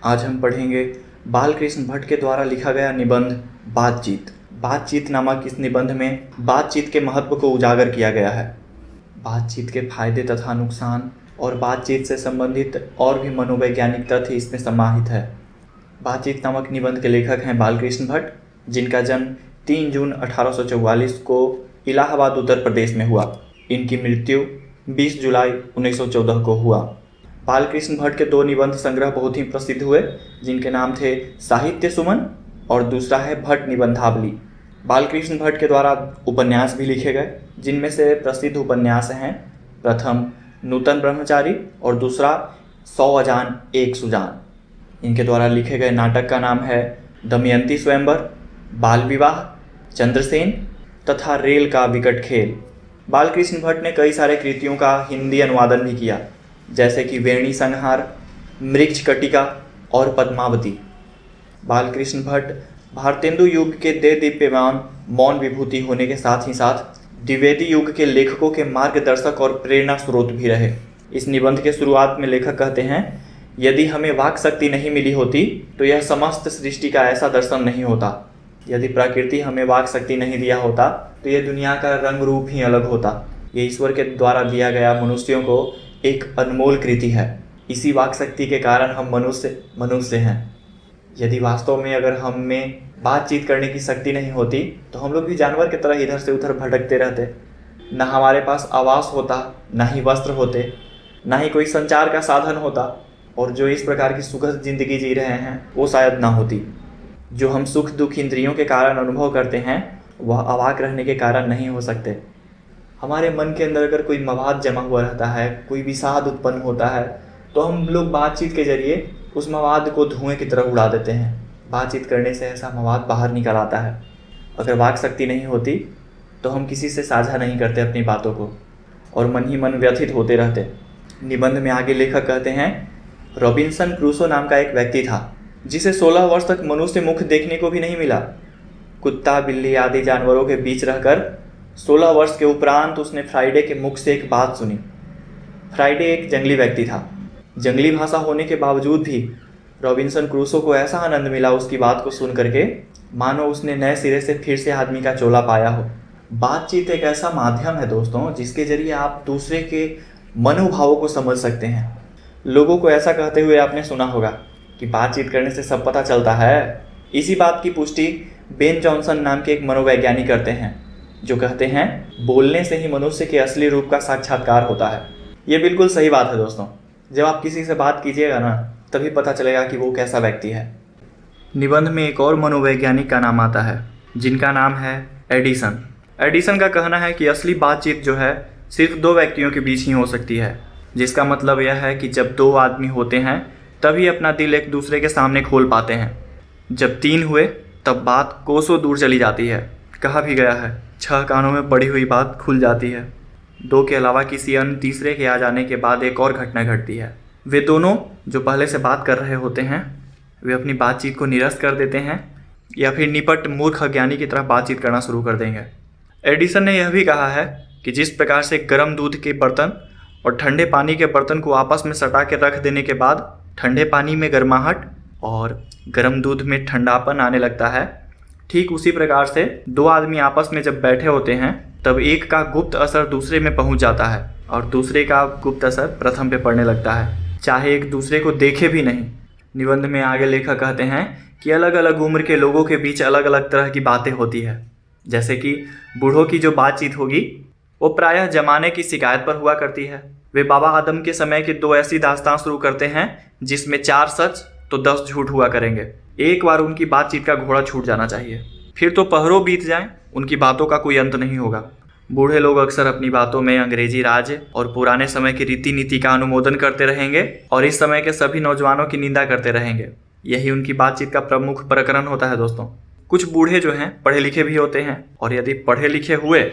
आज हम पढ़ेंगे बालकृष्ण भट्ट के द्वारा लिखा गया निबंध बातचीत। बातचीत नामक इस निबंध में बातचीत के महत्व को उजागर किया गया है। बातचीत के फायदे तथा नुकसान और बातचीत से संबंधित और भी मनोवैज्ञानिक तथ्य इसमें समाहित है। बातचीत नामक निबंध के लेखक हैं बालकृष्ण भट्ट, जिनका जन्म 3 जून 1844 को इलाहाबाद उत्तर प्रदेश में हुआ। इनकी मृत्यु 20 जुलाई 1914 को हुआ। बालकृष्ण भट्ट के 2 निबंध संग्रह बहुत ही प्रसिद्ध हुए, जिनके नाम थे साहित्य सुमन और दूसरा है भट्ट निबंधावली। बालकृष्ण भट्ट के द्वारा उपन्यास भी लिखे गए, जिनमें से प्रसिद्ध उपन्यास हैं प्रथम नूतन ब्रह्मचारी और दूसरा 100 अजान एक सुजान। इनके द्वारा लिखे गए नाटक का नाम है दमयंती स्वयंवर, बाल विवाह, चंद्रसेन तथा रेल का विकट खेल। बालकृष्ण भट्ट ने कई सारे कृतियों का हिंदी अनुवादन भी किया, जैसे कि वेणी संहार, मृक्ष कटिका और पद्मावती। बालकृष्ण भट्ट भारतेंदु युग के दिव्यमान मौन विभूति होने के साथ ही साथ द्विवेदी युग के लेखकों के मार्गदर्शक और प्रेरणा स्रोत भी रहे। इस निबंध के शुरुआत में लेखक कहते हैं, यदि हमें वाक शक्ति नहीं मिली होती तो यह समस्त सृष्टि का ऐसा दर्शन नहीं होता। यदि प्रकृति हमें वाक शक्ति नहीं दिया होता तो यह दुनिया का रंग रूप ही अलग होता। ये ईश्वर के द्वारा दिया गया मनुष्यों को एक अनमोल कृति है। इसी वाक शक्ति के कारण हम मनुष्य हैं। यदि वास्तव में अगर हम में बातचीत करने की शक्ति नहीं होती तो हम लोग भी जानवर की तरह इधर से उधर भटकते रहते। ना हमारे पास आवास होता, ना ही वस्त्र होते, ना ही कोई संचार का साधन होता, और जो इस प्रकार की सुखद जिंदगी जी रहे हैं वो शायद ना होती। जो हम सुख दुख इंद्रियों के कारण अनुभव करते हैं वह अवाक रहने के कारण नहीं हो सकते। हमारे मन के अंदर अगर कोई मवाद जमा हुआ रहता है, कोई विषाद उत्पन्न होता है, तो हम लोग बातचीत के जरिए उस मवाद को धुएं की तरह उड़ा देते हैं। बातचीत करने से ऐसा मवाद बाहर निकल आता है। अगर वाक शक्ति नहीं होती तो हम किसी से साझा नहीं करते अपनी बातों को, और मन ही मन व्यथित होते रहते। निबंध में आगे लेखक कहते हैं, रॉबिन्सन क्रूसो नाम का एक व्यक्ति था जिसे 16 वर्ष तक मनुष्य मुख देखने को भी नहीं मिला। कुत्ता, बिल्ली आदि जानवरों के बीच रहकर 16 वर्ष के उपरांत उसने फ्राइडे के मुख से एक बात सुनी। फ्राइडे एक जंगली व्यक्ति था। जंगली भाषा होने के बावजूद भी रॉबिन्सन क्रूसो को ऐसा आनंद मिला उसकी बात को सुन करके, मानो उसने नए सिरे से फिर से आदमी का चोला पाया हो। बातचीत एक ऐसा माध्यम है दोस्तों, जिसके जरिए आप दूसरे के मनोभावों को समझ सकते हैं। लोगों को ऐसा कहते हुए आपने सुना होगा कि बातचीत करने से सब पता चलता है। इसी बात की पुष्टि बेन जॉनसन नाम के एक मनोवैज्ञानिक करते हैं, जो कहते हैं बोलने से ही मनुष्य के असली रूप का साक्षात्कार होता है। ये बिल्कुल सही बात है दोस्तों। जब आप किसी से बात कीजिएगा ना, तभी पता चलेगा कि वो कैसा व्यक्ति है। निबंध में एक और मनोवैज्ञानिक का नाम आता है, जिनका नाम है एडिसन। एडिसन का कहना है कि असली बातचीत जो है सिर्फ 2 व्यक्तियों के बीच ही हो सकती है, जिसका मतलब यह है कि जब 2 आदमी होते हैं तभी अपना दिल एक दूसरे के सामने खोल पाते हैं। जब 3 हुए तब बात कोसों दूर चली जाती है। कहा भी गया है, 6 कानों में पड़ी हुई बात खुल जाती है। 2 के अलावा किसी अन्य तीसरे के आ जाने के बाद एक और घटना घटती है। वे दोनों जो पहले से बात कर रहे होते हैं, वे अपनी बातचीत को निरस्त कर देते हैं या फिर निपट मूर्ख अज्ञानी की तरह बातचीत करना शुरू कर देंगे। एडिसन ने यह भी कहा है कि जिस प्रकार से गर्म दूध के बर्तन और ठंडे पानी के बर्तन को आपस में सटा के रख देने के बाद ठंडे पानी में गर्माहट और गर्म दूध में ठंडापन आने लगता है, ठीक उसी प्रकार से 2 आदमी आपस में जब बैठे होते हैं तब एक का गुप्त असर दूसरे में पहुंच जाता है और दूसरे का गुप्त असर प्रथम पे पड़ने लगता है, चाहे एक दूसरे को देखे भी नहीं। निबंध में आगे लेखक कहते हैं कि अलग अलग उम्र के लोगों के बीच अलग अलग तरह की बातें होती है। जैसे कि बूढ़ों की जो बातचीत होगी वो प्रायः जमाने की शिकायत पर हुआ करती है। वे बाबा आदम के समय की 2 ऐसी दास्तां शुरू करते हैं जिसमें 4 सच तो 10 झूठ हुआ करेंगे। एक बार उनकी बातचीत का घोड़ा छूट जाना चाहिए, फिर तो पहरों बीत जाएं, उनकी बातों का कोई अंत नहीं होगा। बूढ़े लोग अक्सर अपनी बातों में अंग्रेजी राज और पुराने समय की रीति नीति का अनुमोदन करते रहेंगे और इस समय के सभी नौजवानों की निंदा करते रहेंगे। यही उनकी बातचीत का प्रमुख प्रकरण होता है दोस्तों। कुछ बूढ़े जो हैं पढ़े लिखे भी होते हैं, और यदि पढ़े लिखे हुए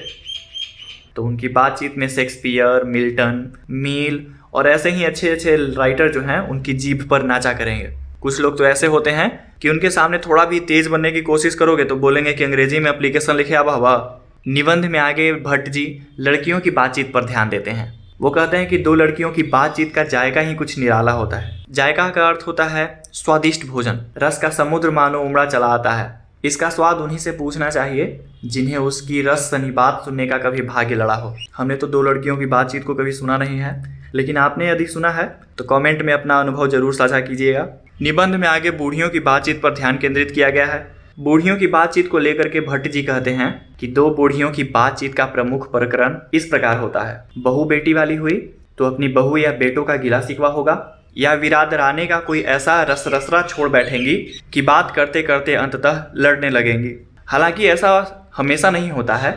तो उनकी बातचीत में शेक्सपियर, मिल्टन, मील और ऐसे ही अच्छे अच्छे राइटर जो हैं उनकी जीभ पर नाचा करेंगे। कुछ लोग तो ऐसे होते हैं कि उनके सामने थोड़ा भी तेज बनने की कोशिश करोगे तो बोलेंगे कि अंग्रेजी में एप्लीकेशन लिखे अब हवा। निबंध में आगे भट्ट जी लड़कियों की बातचीत पर ध्यान देते हैं। वो कहते हैं कि 2 लड़कियों की बातचीत का जायका ही कुछ निराला होता है। जायका का अर्थ होता है स्वादिष्ट भोजन, रस का समुद्र मानो उमड़ा चला आता है। इसका स्वाद उन्हीं से पूछना चाहिए जिन्हें उसकी रस सनी बात सुनने का कभी भाग्य लड़ा हो। हमने तो दो लड़कियों की बातचीत को कभी सुना नहीं है, लेकिन आपने यदि सुना है तो कमेंट में अपना अनुभव जरूर साझा कीजिएगा। निबंध में आगे बूढ़ियों की बातचीत पर ध्यान केंद्रित किया गया है। बूढ़ियों की बातचीत को लेकर के भट्ट जी कहते हैं कि दो बूढ़ियों की बातचीत का प्रमुख प्रकरण इस प्रकार होता है। बहू बेटी वाली हुई तो अपनी बहू या बेटों का गिला शिकवा होगा, या विरादराने का कोई ऐसा रसरसरा छोड़ बैठेंगी कि बात करते करते अंततः लड़ने लगेंगी। हालांकि ऐसा हमेशा नहीं होता है।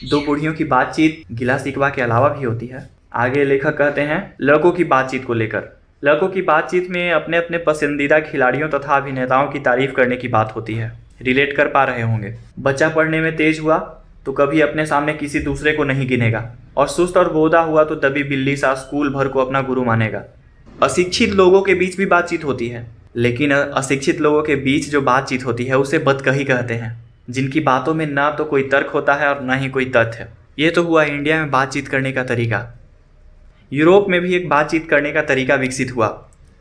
दो बूढ़ियों की बातचीत गिला शिकवा के अलावा भी होती है। आगे लेखक कहते हैं लड़कों की बातचीत को लेकर। लड़कों की बातचीत में अपने अपने पसंदीदा खिलाड़ियों तथा अभिनेताओं की तारीफ करने की बात होती है। रिलेट कर पा रहे होंगे। बच्चा पढ़ने में तेज हुआ तो कभी अपने सामने किसी दूसरे को नहीं गिनेगा, और सुस्त और बोदा हुआ तो दबी बिल्ली सा स्कूल भर को अपना गुरु मानेगा। अशिक्षित लोगों के बीच भी बातचीत होती है, लेकिन अशिक्षित लोगों के बीच जो बातचीत होती है उसे बदकही कहते हैं, जिनकी बातों में ना तो कोई तर्क होता है और ना ही कोई तथ्य। ये तो हुआ इंडिया में बातचीत करने का तरीका। यूरोप में भी एक बातचीत करने का तरीका विकसित हुआ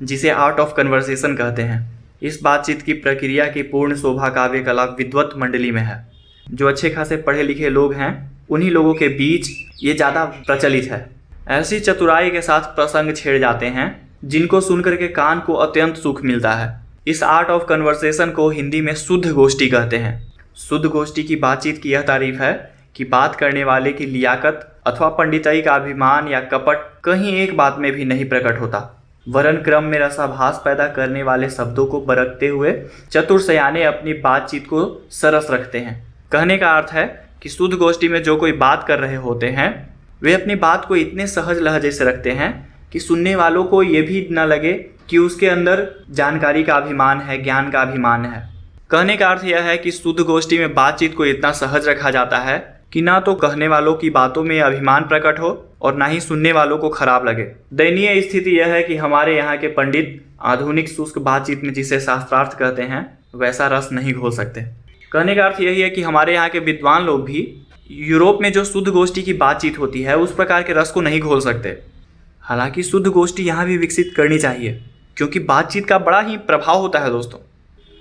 जिसे आर्ट ऑफ कन्वर्सेशन कहते हैं। इस बातचीत की प्रक्रिया की पूर्ण शोभा काव्य कला विद्वत मंडली में है। जो अच्छे खासे पढ़े लिखे लोग हैं उन्हीं लोगों के बीच ये ज़्यादा प्रचलित है। ऐसी चतुराई के साथ प्रसंग छेड़ जाते हैं जिनको सुनकर के कान को अत्यंत सुख मिलता है। इस आर्ट ऑफ कन्वर्सेशन को हिंदी में शुद्ध गोष्ठी कहते हैं। शुद्ध गोष्ठी की बातचीत की यह तारीफ है कि बात करने वाले की लियाकत अथवा पंडिताई का अभिमान या कपट कहीं एक बात में भी नहीं प्रकट होता, वरन क्रम में रसाभास पैदा करने वाले शब्दों को बरतते हुए चतुर सयाने अपनी बातचीत को सरस रखते हैं। कहने का अर्थ है कि शुद्ध गोष्ठी में जो कोई बात कर रहे होते हैं वे अपनी बात को इतने सहज लहजे से रखते हैं कि सुनने वालों को ये भी न लगे कि उसके अंदर जानकारी का अभिमान है, ज्ञान का अभिमान है। कहने का अर्थ यह है कि शुद्ध गोष्ठी में बातचीत को इतना सहज रखा जाता है कि ना तो कहने वालों की बातों में अभिमान प्रकट हो और ना ही सुनने वालों को खराब लगे। दयनीय स्थिति यह है कि हमारे यहाँ के पंडित आधुनिक शुष्क बातचीत में जिसे शास्त्रार्थ कहते हैं वैसा रस नहीं घोल सकते। कहने का अर्थ यही है कि हमारे यहाँ के विद्वान लोग भी यूरोप में जो शुद्ध गोष्ठी की बातचीत होती है उस प्रकार के रस को नहीं घोल सकते। हालांकि शुद्ध गोष्ठी यहाँ भी विकसित करनी चाहिए, क्योंकि बातचीत का बड़ा ही प्रभाव होता है दोस्तों।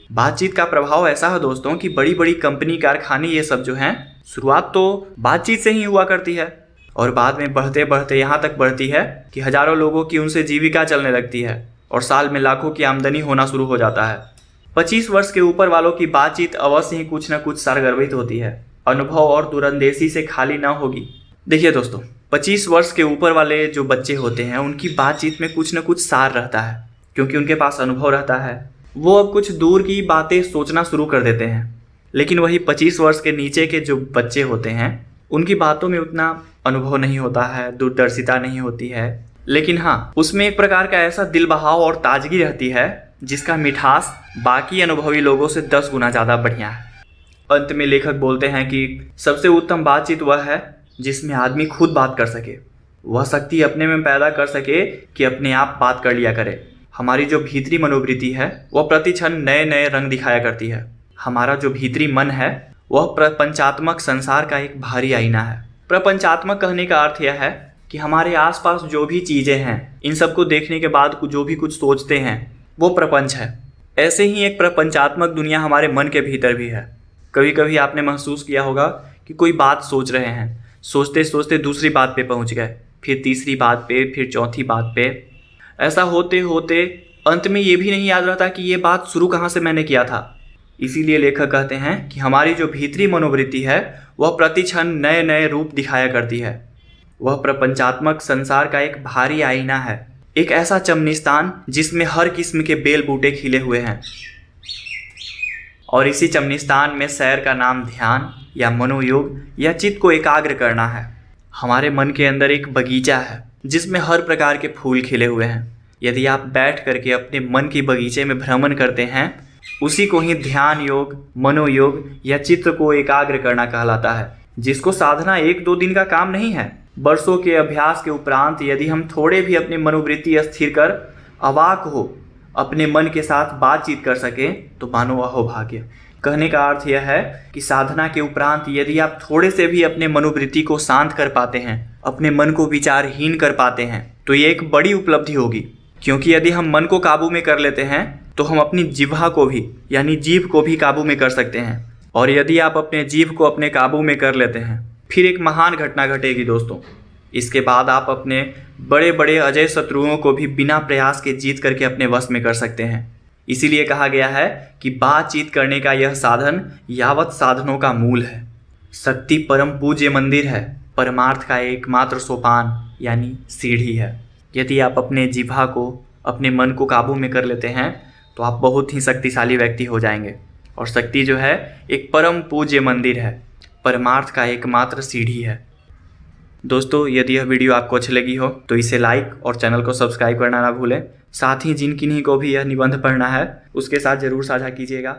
बातचीत का प्रभाव ऐसा है दोस्तों कि बड़ी बड़ी कंपनी, कारखाने, ये सब जो हैं, शुरुआत तो बातचीत से ही हुआ करती है और बाद में बढ़ते बढ़ते यहाँ तक बढ़ती है कि हजारों लोगों की उनसे जीविका चलने लगती है और साल में लाखों की आमदनी होना शुरू हो जाता है। 25 वर्ष के ऊपर वालों की बातचीत अवश्य ही कुछ न कुछ सारगर्भित होती है, अनुभव और दूरंदेशी से खाली ना होगी। देखिए दोस्तों, 25 वर्ष के ऊपर वाले जो बच्चे होते हैं उनकी बातचीत में कुछ न कुछ सार रहता है, क्योंकि उनके पास अनुभव रहता है। वो अब कुछ दूर की बातें सोचना शुरू कर देते हैं। लेकिन वही 25 वर्ष के नीचे के जो बच्चे होते हैं उनकी बातों में उतना अनुभव नहीं होता है, दूरदर्शिता नहीं होती है, लेकिन हाँ, उसमें एक प्रकार का ऐसा दिल बहाव और ताजगी रहती है जिसका मिठास बाकी अनुभवी लोगों से 10 गुना ज़्यादा बढ़िया है। अंत में लेखक बोलते हैं कि सबसे उत्तम बातचीत वह है जिसमें आदमी खुद बात कर सके, वह शक्ति अपने में पैदा कर सके कि अपने आप बात कर लिया करे। हमारी जो भीतरी मनोवृत्ति है वह प्रतिक्षण नए नए रंग दिखाया करती है। हमारा जो भीतरी मन है वह प्रपंचात्मक संसार का एक भारी आईना है। प्रपंचात्मक कहने का अर्थ यह है कि हमारे आसपास जो भी चीज़ें हैं इन सबको देखने के बाद जो भी कुछ सोचते हैं वो प्रपंच है। ऐसे ही एक प्रपंचात्मक दुनिया हमारे मन के भीतर भी है। कभी कभी आपने महसूस किया होगा कि कोई बात सोच रहे हैं, सोचते सोचते दूसरी बात पे पहुंच गए, फिर तीसरी बात पे, फिर चौथी बात पे। ऐसा होते होते अंत में ये भी नहीं याद रहता कि ये बात शुरू कहाँ से मैंने किया था। इसीलिए लेखक कहते हैं कि हमारी जो भीतरी मनोवृत्ति है वह प्रतिक्षण नए नए रूप दिखाया करती है। वह प्रपंचात्मक संसार का एक भारी आईना है, एक ऐसा चमनिस्तान जिसमें हर किस्म के बेल बूटे खिले हुए हैं। और इसी चमनिस्तान में सैर का नाम ध्यान या मनोयोग या चित्त को एकाग्र करना है। हमारे मन के अंदर एक बगीचा है जिसमें हर प्रकार के फूल खिले हुए हैं। यदि आप बैठ करके अपने मन की बगीचे में भ्रमण करते हैं, उसी को ही ध्यान योग, मनोयोग या चित्त को एकाग्र करना कहलाता है, जिसको साधना 1-2 दिन का काम नहीं है। वर्षों के अभ्यास के उपरांत यदि हम थोड़े भी अपनी मनोवृत्ति स्थिर कर अवाक हो अपने मन के साथ बातचीत कर सकें तो मानो अहो भाग्य। कहने का अर्थ यह है कि साधना के उपरांत यदि आप थोड़े से भी अपने मनोवृत्ति को शांत कर पाते हैं, अपने मन को विचारहीन कर पाते हैं, तो ये एक बड़ी उपलब्धि होगी। क्योंकि यदि हम मन को काबू में कर लेते हैं तो हम अपनी जिह्वा को भी यानी जीभ को भी काबू में कर सकते हैं। और यदि आप अपने जीभ को अपने काबू में कर लेते हैं, फिर एक महान घटना घटेगी दोस्तों। इसके बाद आप अपने बड़े बड़े अजय शत्रुओं को भी बिना प्रयास के जीत करके अपने वश में कर सकते हैं। इसीलिए कहा गया है कि बातचीत करने का यह साधन यावत साधनों का मूल है। शक्ति परम पूज्य मंदिर है, परमार्थ का एकमात्र सोपान यानी सीढ़ी है। यदि आप अपने जिह्वा को, अपने मन को काबू में कर लेते हैं तो आप बहुत ही शक्तिशाली व्यक्ति हो जाएंगे। और शक्ति जो है एक परम पूज्य मंदिर है, परमार्थ का एकमात्र सीढ़ी है। दोस्तों, यदि यह वीडियो आपको अच्छी लगी हो तो इसे लाइक और चैनल को सब्सक्राइब करना ना भूलें। साथ ही जिन किन्हीं को भी यह निबंध पढ़ना है उसके साथ ज़रूर साझा कीजिएगा।